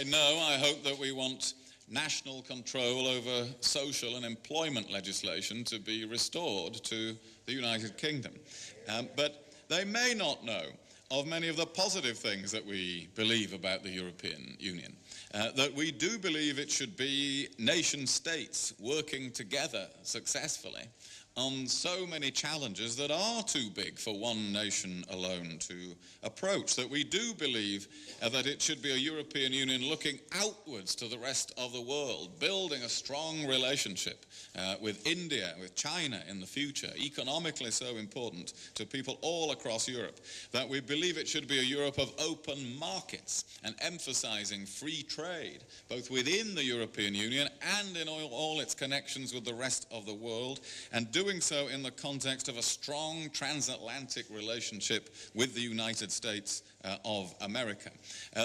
No, I hope that we want national control over social and employment legislation to be restored to the United Kingdom. But they may not know of many of the positive things that we believe about the European Union. That we do believe it should be nation states working together successfully on so many challenges that are too big for one nation alone to approach. That we do believe that it should be a European Union looking outwards to the rest of the world, building a strong relationship with India, with China in the future, economically so important to people all across Europe. That we believe it should be a Europe of open markets and emphasizing free trade, both within the European Union and in all its connections with the rest of the world, and doing so in the context of a strong transatlantic relationship with the United States of America.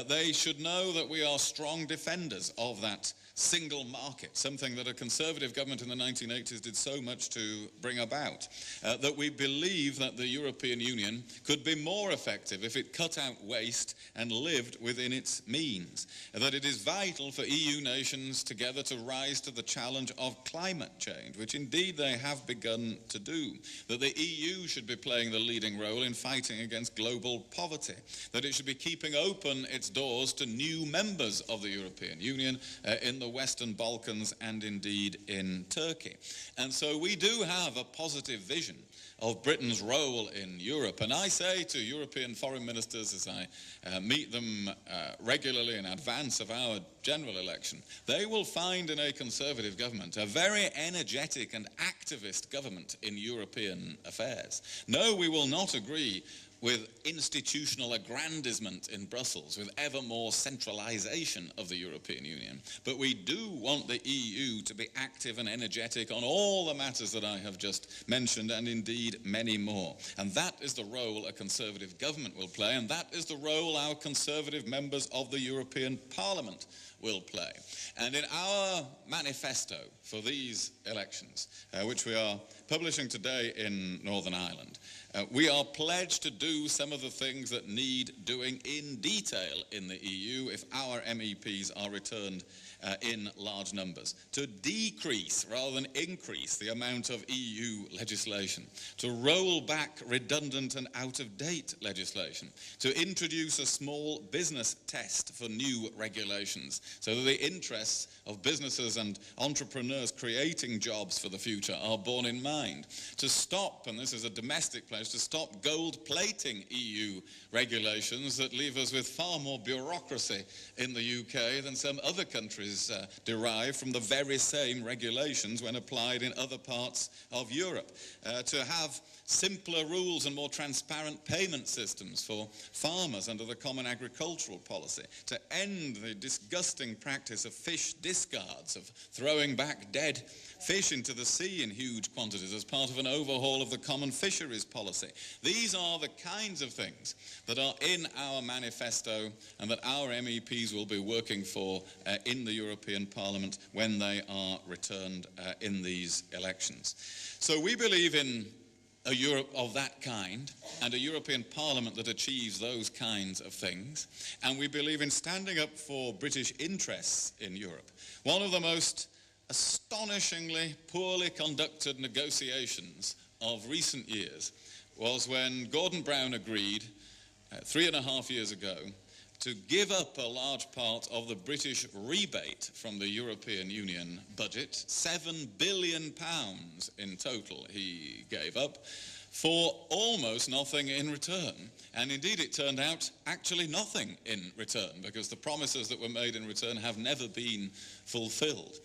They should know that we are strong defenders of that single market, something that a conservative government in the 1980s did so much to bring about. That we believe that the European Union could be more effective if it cut out waste and lived within its means. That it is vital for EU nations together to rise to the challenge of climate change, which indeed they have begun to do. That the EU should be playing the leading role in fighting against global poverty. That it should be keeping open its doors to new members of the European Union in the Western Balkans and indeed in Turkey. And so we do have a positive vision of Britain's role in Europe. And I say to European foreign ministers as I meet them regularly in advance of our general election, they will find in a Conservative government a very energetic and activist government in European affairs. No, we will not agree with institutional aggrandizement in Brussels, with ever more centralization of the European Union. But we do want the EU to be active and energetic on all the matters that I have just mentioned, and indeed many more. And that is the role a Conservative government will play, and that is the role our Conservative members of the European Parliament will play. And in our manifesto for these elections, which we are publishing today in Northern Ireland, we are pledged to do some of the things that need doing in detail in the EU if our MEPs are returned in large numbers. To decrease rather than increase the amount of EU legislation. To roll back redundant and out-of-date legislation. To introduce a small business test for new regulations so that the interests of businesses and entrepreneurs creating jobs for the future are borne in mind. To stop, and this is a domestic pledge, to stop gold-plating EU regulations that leave us with far more bureaucracy in the UK than some other countries derive from the very same regulations when applied in other parts of Europe. To have simpler rules and more transparent payment systems for farmers under the Common Agricultural Policy. To end the disgusting practice of fish discards, of throwing back dead fish into the sea in huge quantities as part of an overhaul of the common fisheries policy. These are the kinds of things that are in our manifesto and that our MEPs will be working for in the European Parliament when they are returned in these elections. So we believe in a Europe of that kind and a European Parliament that achieves those kinds of things. And we believe in standing up for British interests in Europe. One of the most astonishingly poorly conducted negotiations of recent years was when Gordon Brown agreed 3.5 years ago to give up a large part of the British rebate from the European Union budget, £7 billion in total he gave up, for almost nothing in return. And indeed it turned out actually nothing in return, because the promises that were made in return have never been fulfilled.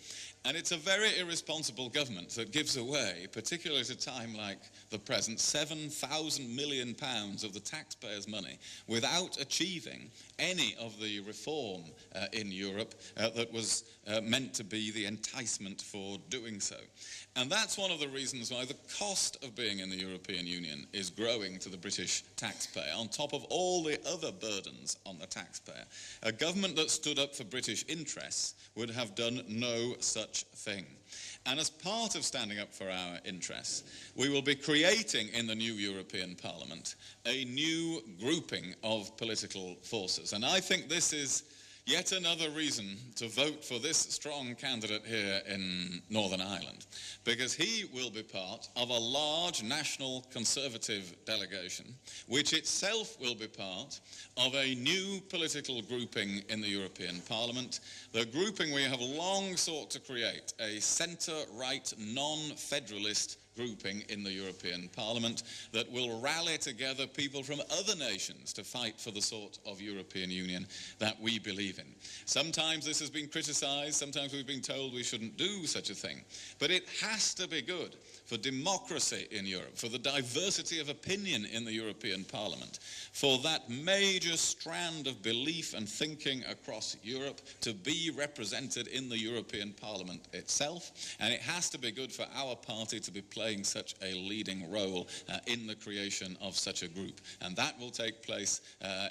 And it's a very irresponsible government that gives away, particularly at a time like the present, £7,000 million of the taxpayers' money without achieving any of the reform in Europe that was meant to be the enticement for doing so. And that's one of the reasons why the cost of being in the European Union is growing to the British taxpayer, on top of all the other burdens on the taxpayer. A government that stood up for British interests would have done no such thing. And as part of standing up for our interests, we will be creating in the new European Parliament a new grouping of political forces. And I think this is yet another reason to vote for this strong candidate here in Northern Ireland, because he will be part of a large national Conservative delegation, which itself will be part of a new political grouping in the European Parliament, the grouping we have long sought to create, a centre-right, non-federalist grouping in the European Parliament that will rally together people from other nations to fight for the sort of European Union that we believe in. Sometimes this has been criticised, sometimes we've been told we shouldn't do such a thing, but it has to be good for democracy in Europe, for the diversity of opinion in the European Parliament, for that major strand of belief and thinking across Europe to be represented in the European Parliament itself, and it has to be good for our party to be playing such a leading role in the creation of such a group. And that will take place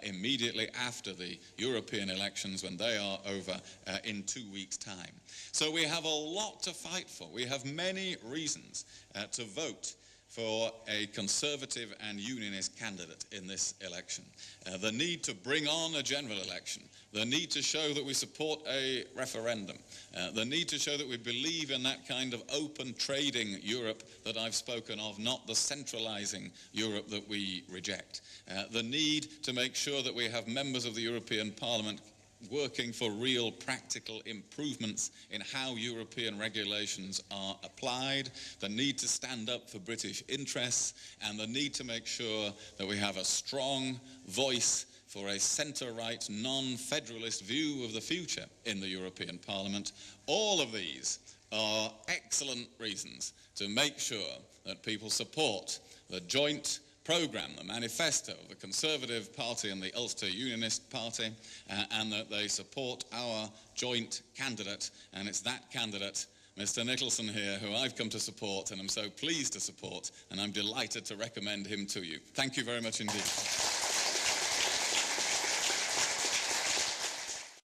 immediately after the European elections, when they are over in 2 weeks' time. So we have a lot to fight for. We have many reasons to vote for a Conservative and Unionist candidate in this election. The need to bring on a general election, the need to show that we support a referendum, the need to show that we believe in that kind of open trading Europe that I've spoken of, not the centralizing Europe that we reject, the need to make sure that we have members of the European Parliament working for real practical improvements in how European regulations are applied, the need to stand up for British interests, and the need to make sure that we have a strong voice for a centre-right, non-federalist view of the future in the European Parliament. All of these are excellent reasons to make sure that people support the joint programme, the Manifesto of the Conservative Party and the Ulster Unionist Party, and that they support our joint candidate. And it's that candidate, Mr. Nicholson here, who I've come to support and am so pleased to support, and I'm delighted to recommend him to you. Thank you very much indeed.